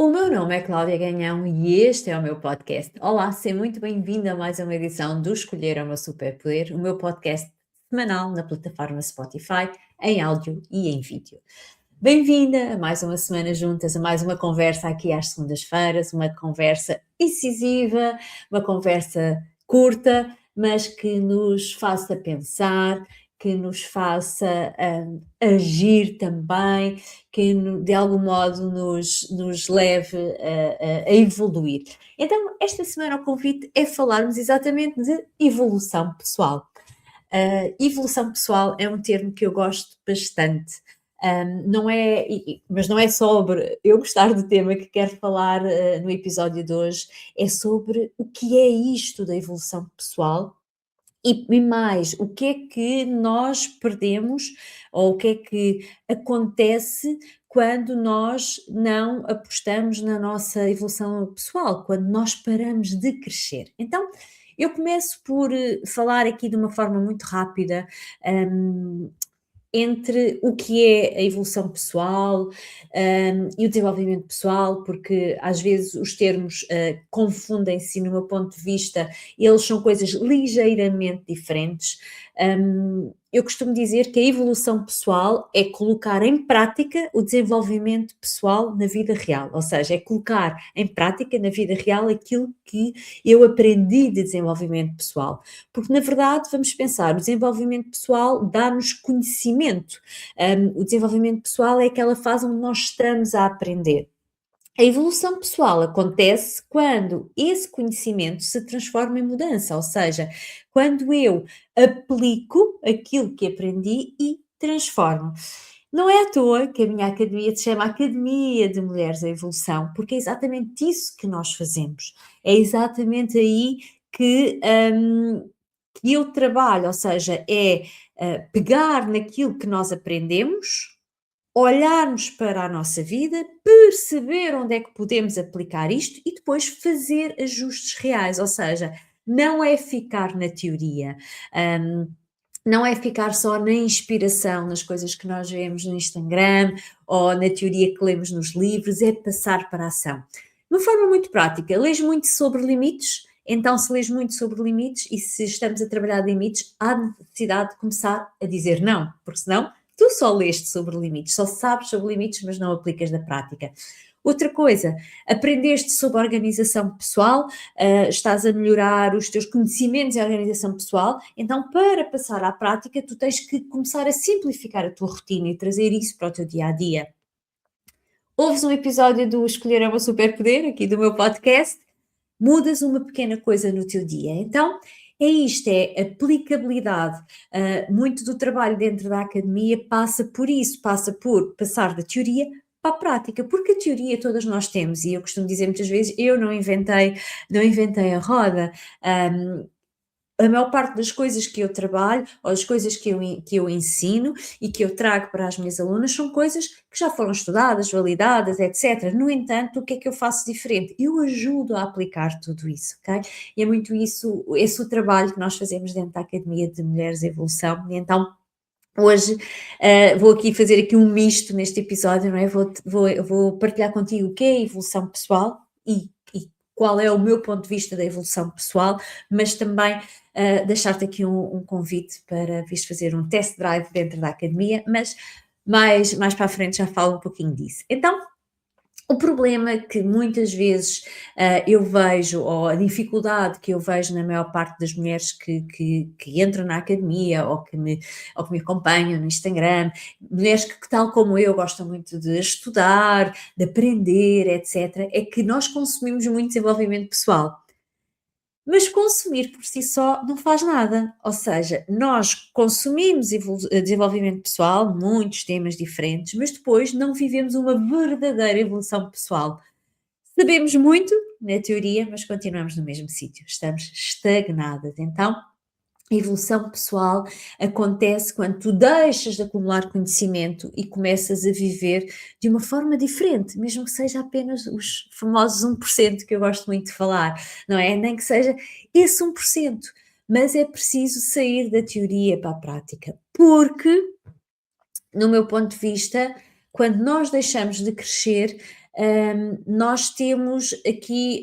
O meu nome é Cláudia Ganhão e este é o meu podcast. Olá, seja muito bem-vinda a mais uma edição do Escolher é o meu Superpoder, o meu podcast semanal na plataforma Spotify, em áudio e em vídeo. Bem-vinda a mais uma semana juntas, a mais uma conversa aqui às segundas-feiras, uma conversa incisiva, uma conversa curta, mas que nos faça pensar, que nos faça agir também, que de algum modo nos leve a evoluir. Então, esta semana o convite é falarmos exatamente de evolução pessoal. Evolução pessoal é um termo que eu gosto bastante. Não é, mas não é sobre eu gostar do tema que quero falar no episódio de hoje, é sobre o que é isto da evolução pessoal e mais, o que é que nós perdemos ou o que é que acontece quando nós não apostamos na nossa evolução pessoal, quando nós paramos de crescer. Então, eu começo por falar aqui de uma forma muito rápida, hum, entre o que é a evolução pessoal, e o desenvolvimento pessoal, porque às vezes os termos, confundem-se e no meu ponto de vista, eles são coisas ligeiramente diferentes. Eu costumo dizer que a evolução pessoal é colocar em prática o desenvolvimento pessoal na vida real, ou seja, é colocar em prática na vida real aquilo que eu aprendi de desenvolvimento pessoal. Porque, na verdade, vamos pensar, o desenvolvimento pessoal dá-nos conhecimento. O desenvolvimento pessoal é aquela fase onde nós estamos a aprender. A evolução pessoal acontece quando esse conhecimento se transforma em mudança, ou seja, quando eu aplico aquilo que aprendi e transformo. Não é à toa que a minha academia se chama Academia de Mulheres da Evolução, porque é exatamente isso que nós fazemos. É exatamente aí que, que eu trabalho, ou seja, é pegar naquilo que nós aprendemos, olharmos para a nossa vida, perceber onde é que podemos aplicar isto e depois fazer ajustes reais, ou seja, não é ficar na teoria. hum, não é ficar só na inspiração, nas coisas que nós vemos no Instagram ou na teoria que lemos nos livros, é passar para a ação. De uma forma muito prática, lês muito sobre limites, então se lês muito sobre limites e se estamos a trabalhar limites, há necessidade de começar a dizer não, porque senão tu só leste sobre limites, só sabes sobre limites, mas não aplicas na prática. Outra coisa, aprendeste sobre organização pessoal, estás a melhorar os teus conhecimentos em organização pessoal, então para passar à prática tu tens que começar a simplificar a tua rotina e trazer isso para o teu dia a dia. Ouves um episódio do Escolher é o meu Superpoder, aqui do meu podcast, mudas uma pequena coisa no teu dia. Então, é isto, é aplicabilidade. Muito do trabalho dentro da academia passa por isso, passa por passar da teoria para a prática, porque a teoria todas nós temos, e eu costumo dizer muitas vezes, eu não inventei a roda. Um, a maior parte das coisas que eu trabalho, ou as coisas que eu ensino e que eu trago para as minhas alunas, são coisas que já foram estudadas, validadas, etc. No entanto, o que é que eu faço diferente? Eu ajudo a aplicar tudo isso, ok? E é muito isso, esse o trabalho que nós fazemos dentro da Academia de Mulheres Evolução. E então, hoje vou aqui fazer aqui um misto neste episódio, não é? Vou partilhar contigo o que é a evolução pessoal e qual é o meu ponto de vista da evolução pessoal, mas também deixar-te aqui um convite para vires fazer um test drive dentro da academia, mas mais para a frente já falo um pouquinho disso. Então, o problema que muitas vezes eu vejo, ou a dificuldade que eu vejo na maior parte das mulheres que entram na academia ou que me acompanham no Instagram, mulheres que, tal como eu, gostam muito de estudar, de aprender, etc., é que nós consumimos muito desenvolvimento pessoal. Mas consumir por si só não faz nada, ou seja, nós consumimos desenvolvimento pessoal, muitos temas diferentes, mas depois não vivemos uma verdadeira evolução pessoal. Sabemos muito, na teoria, mas continuamos no mesmo sítio, estamos estagnadas. Então, a evolução pessoal acontece quando tu deixas de acumular conhecimento e começas a viver de uma forma diferente, mesmo que seja apenas os famosos 1% que eu gosto muito de falar, não é? Nem que seja esse 1%, mas é preciso sair da teoria para a prática, porque no meu ponto de vista, quando nós deixamos de crescer, nós temos aqui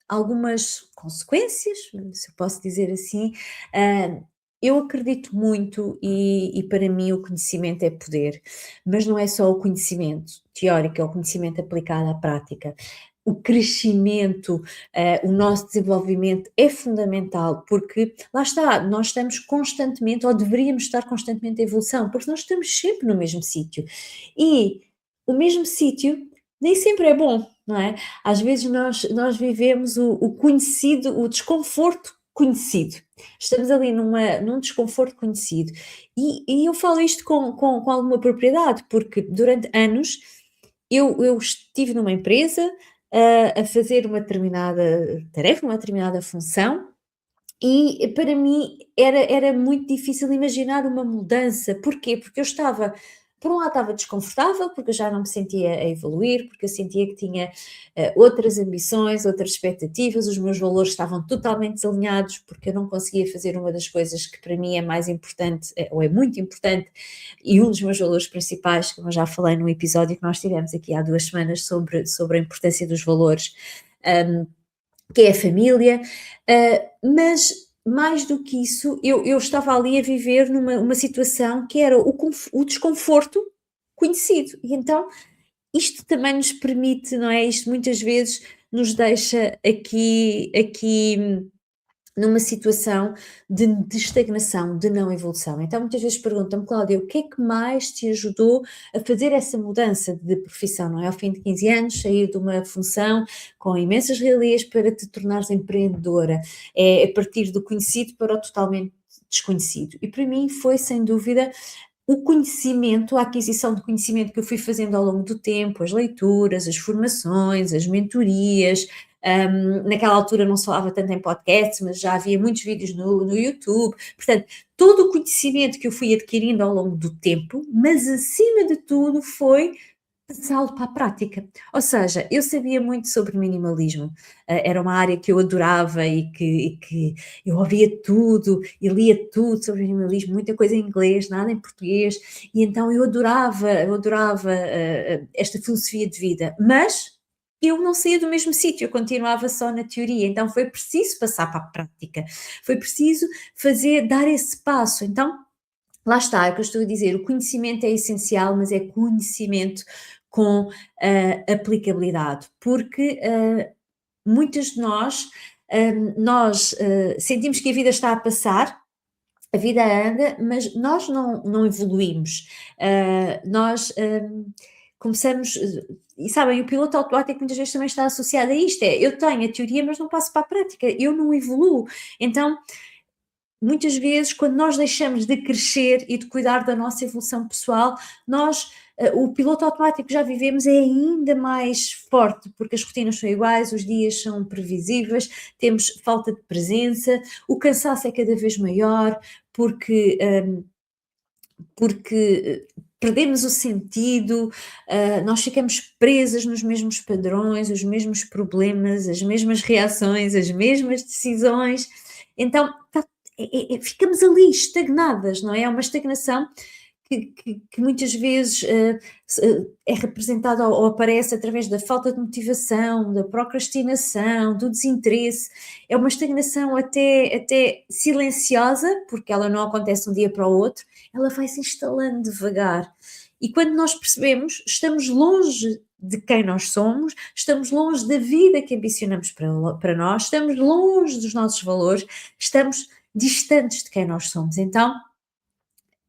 algumas consequências, se eu posso dizer assim. Hum, eu acredito muito e para mim o conhecimento é poder, mas não é só o conhecimento teórico, é o conhecimento aplicado à prática. O crescimento, o nosso desenvolvimento é fundamental, porque lá está, nós estamos constantemente, ou deveríamos estar constantemente em evolução, porque nós estamos sempre no mesmo sítio. E o mesmo sítio nem sempre é bom, não é? Às vezes nós vivemos o conhecido, o desconforto conhecido. Estamos ali num desconforto conhecido. E eu falo isto com alguma propriedade, porque durante anos eu estive numa empresa a fazer uma determinada tarefa, uma determinada função, e para mim era muito difícil imaginar uma mudança. Porquê? Porque eu estava, por um lado estava desconfortável, porque eu já não me sentia a evoluir, porque eu sentia que tinha outras ambições, outras expectativas, os meus valores estavam totalmente desalinhados, porque eu não conseguia fazer uma das coisas que para mim é mais importante, ou é muito importante, e um dos meus valores principais, como eu já falei num episódio que nós tivemos aqui há 2 semanas sobre a importância dos valores, um, que é a família, mas mais do que isso, eu estava ali a viver numa uma situação que era o desconforto conhecido, e então isto também nos permite, não é, isto muitas vezes nos deixa aqui numa situação de estagnação, de não evolução. Então muitas vezes perguntam-me: "Cláudia, o que é que mais te ajudou a fazer essa mudança de profissão?", não é? Ao fim de 15 anos, sair de uma função com imensas regalias para te tornares empreendedora. É a partir do conhecido para o totalmente desconhecido. E para mim foi sem dúvida o conhecimento, a aquisição de conhecimento que eu fui fazendo ao longo do tempo, as leituras, as formações, as mentorias. Naquela altura não se falava tanto em podcasts, mas já havia muitos vídeos no YouTube. Portanto, todo o conhecimento que eu fui adquirindo ao longo do tempo, mas acima de tudo foi passá-lo para a prática. Ou seja, eu sabia muito sobre minimalismo, era uma área que eu adorava e que eu ouvia tudo e lia tudo sobre minimalismo, muita coisa em inglês, nada em português, e então eu adorava, esta filosofia de vida, mas eu não saía do mesmo sítio, eu continuava só na teoria, então foi preciso passar para a prática, foi preciso dar esse passo. Então lá está, é o que eu estou a dizer, o conhecimento é essencial, mas é conhecimento com aplicabilidade, porque muitas de nós sentimos que a vida está a passar, a vida anda, mas nós não evoluímos. Nós começamos, e sabem, o piloto automático muitas vezes também está associado a isto, eu tenho a teoria, mas não passo para a prática, eu não evoluo. Então, muitas vezes, quando nós deixamos de crescer e de cuidar da nossa evolução pessoal, o piloto automático que já vivemos é ainda mais forte, porque as rotinas são iguais, os dias são previsíveis, temos falta de presença, o cansaço é cada vez maior, porque, perdemos o sentido, nós ficamos presas nos mesmos padrões, os mesmos problemas, as mesmas reações, as mesmas decisões. Então ficamos ali estagnadas, não é? É uma estagnação que muitas vezes é representada ou aparece através da falta de motivação, da procrastinação, do desinteresse. É uma estagnação até silenciosa, porque ela não acontece de um dia para o outro, ela vai se instalando devagar. E quando nós percebemos, estamos longe de quem nós somos, estamos longe da vida que ambicionamos para nós, estamos longe dos nossos valores, estamos distantes de quem nós somos. Então,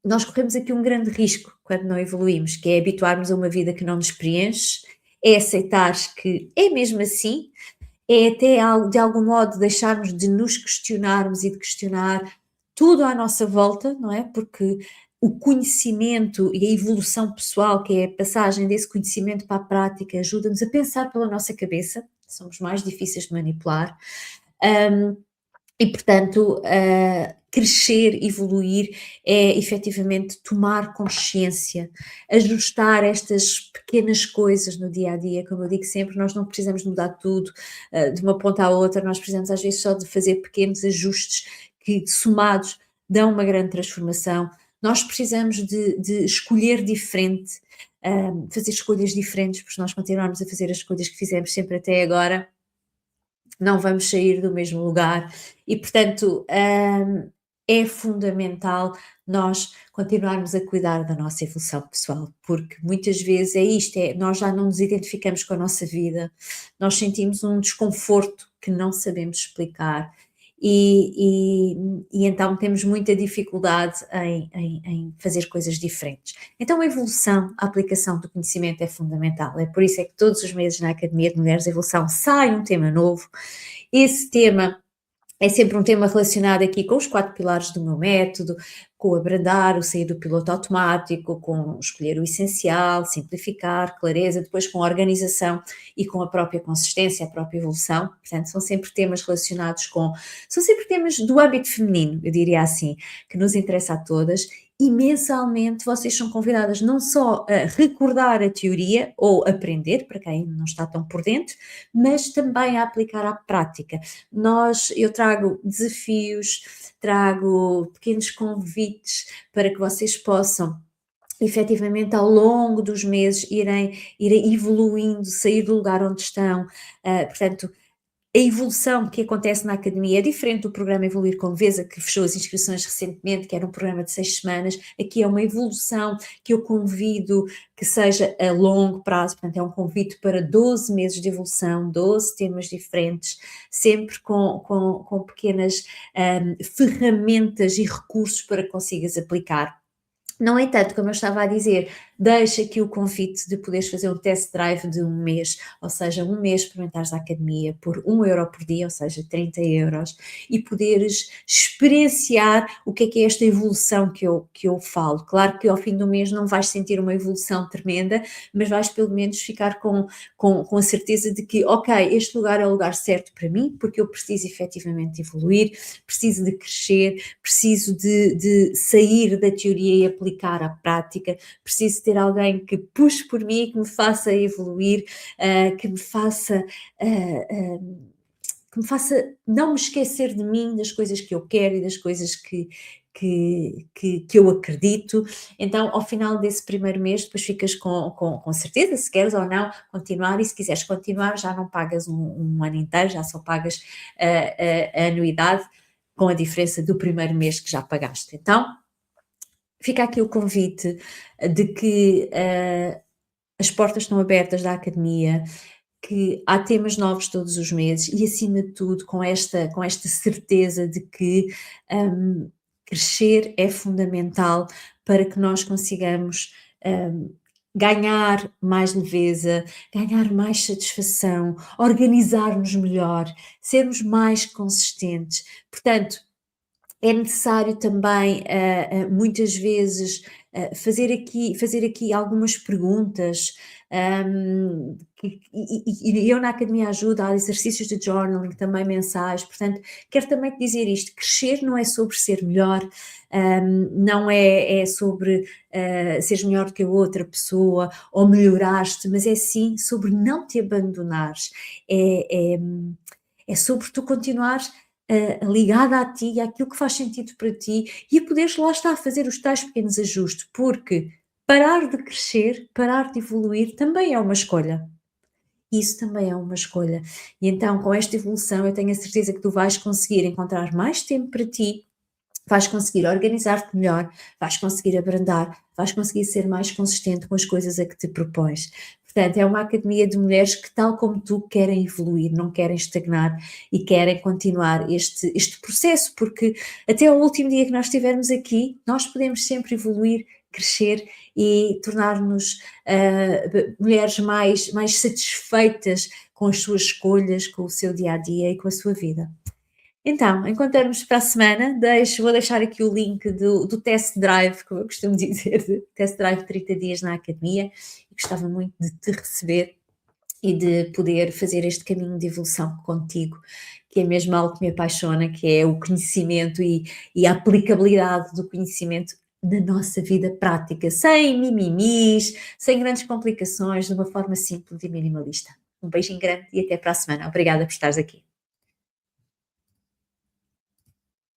nós corremos aqui um grande risco quando não evoluímos, que é habituarmos a uma vida que não nos preenche, é aceitar que é mesmo assim, é até de algum modo deixarmos de nos questionarmos e de questionar tudo à nossa volta, não é? Porque o conhecimento e a evolução pessoal, que é a passagem desse conhecimento para a prática, ajuda-nos a pensar pela nossa cabeça, somos mais difíceis de manipular. E portanto, crescer, evoluir é efetivamente tomar consciência, ajustar estas pequenas coisas no dia a dia, como eu digo sempre, nós não precisamos mudar tudo, de uma ponta à outra, nós precisamos às vezes só de fazer pequenos ajustes que somados dão uma grande transformação. Nós precisamos de escolher diferente, fazer escolhas diferentes, porque se nós continuarmos a fazer as escolhas que fizemos sempre até agora, não vamos sair do mesmo lugar e, portanto, é fundamental nós continuarmos a cuidar da nossa evolução pessoal, porque muitas vezes é isto, nós já não nos identificamos com a nossa vida, nós sentimos um desconforto que não sabemos explicar e então temos muita dificuldade em fazer coisas diferentes. Então a evolução, a aplicação do conhecimento é fundamental, é por isso é que todos os meses na Academia de Mulheres de Evolução sai um tema novo. Esse tema é sempre um tema relacionado aqui com os 4 pilares do meu método, com o abrandar, o sair do piloto automático, com escolher o essencial, simplificar, clareza, depois com a organização e com a própria consistência, a própria evolução. Portanto, são sempre temas relacionados são sempre temas do âmbito feminino, eu diria assim, que nos interessa a todas. E mensalmente vocês são convidadas não só a recordar a teoria ou aprender, para quem não está tão por dentro, mas também a aplicar à prática. Eu trago desafios, trago pequenos convites para que vocês possam efetivamente ao longo dos meses irem evoluindo, sair do lugar onde estão, portanto a evolução que acontece na academia é diferente do programa Evoluir com Leveza, que fechou as inscrições recentemente, que era um programa de 6 semanas. Aqui é uma evolução que eu convido que seja a longo prazo, portanto é um convite para 12 meses de evolução, 12 temas diferentes, sempre com pequenas ferramentas e recursos para que consigas aplicar. No entanto, como eu estava a dizer, deixa aqui o convite de poderes fazer um test drive de um mês, ou seja, um mês experimentares a academia por 1 € por dia, ou seja, 30 €, e poderes experienciar o que é esta evolução que eu falo. Claro que ao fim do mês não vais sentir uma evolução tremenda, mas vais pelo menos ficar com a certeza de que, ok, este lugar é o lugar certo para mim, porque eu preciso efetivamente evoluir, preciso de crescer, preciso de sair da teoria e aplicar à prática, preciso ter alguém que puxe por mim, que me faça evoluir, que me faça não me esquecer de mim, das coisas que eu quero e das coisas que eu acredito. Então, ao final desse primeiro mês, depois ficas com certeza se queres ou não continuar, e se quiseres continuar já não pagas um ano inteiro, já só pagas a anuidade, com a diferença do primeiro mês que já pagaste. Então, fica aqui o convite de que as portas estão abertas da academia, que há temas novos todos os meses e, acima de tudo, com esta certeza de que crescer é fundamental para que nós consigamos ganhar mais leveza, ganhar mais satisfação, organizar-nos melhor, sermos mais consistentes. Portanto, é necessário também, muitas vezes, fazer aqui algumas perguntas, e eu na academia ajudo, há exercícios de journaling também mensais, portanto, quero também te dizer isto: crescer não é sobre ser melhor, não é sobre seres melhor do que a outra pessoa ou melhorar-te, mas é sim sobre não te abandonares, é sobre tu continuares ligada a ti, àquilo que faz sentido para ti, e a poderes lá estar a fazer os tais pequenos ajustes, porque parar de crescer, parar de evoluir também é uma escolha. Isso também é uma escolha. E então, com esta evolução, eu tenho a certeza que tu vais conseguir encontrar mais tempo para ti, vais conseguir organizar-te melhor, vais conseguir abrandar, vais conseguir ser mais consistente com as coisas a que te propões. Portanto, é uma academia de mulheres que, tal como tu, querem evoluir, não querem estagnar e querem continuar este processo, porque até o último dia que nós estivermos aqui, nós podemos sempre evoluir, crescer e tornar-nos mulheres mais satisfeitas com as suas escolhas, com o seu dia-a-dia e com a sua vida. Então, encontramos para a semana. Vou deixar aqui o link do test drive, como eu costumo dizer, test drive de 30 dias na academia, e gostava muito de te receber e de poder fazer este caminho de evolução contigo, que é mesmo algo que me apaixona, que é o conhecimento e a aplicabilidade do conhecimento na nossa vida prática, sem mimimis, sem grandes complicações, de uma forma simples e minimalista. Um beijinho grande e até para a semana. Obrigada por estares aqui.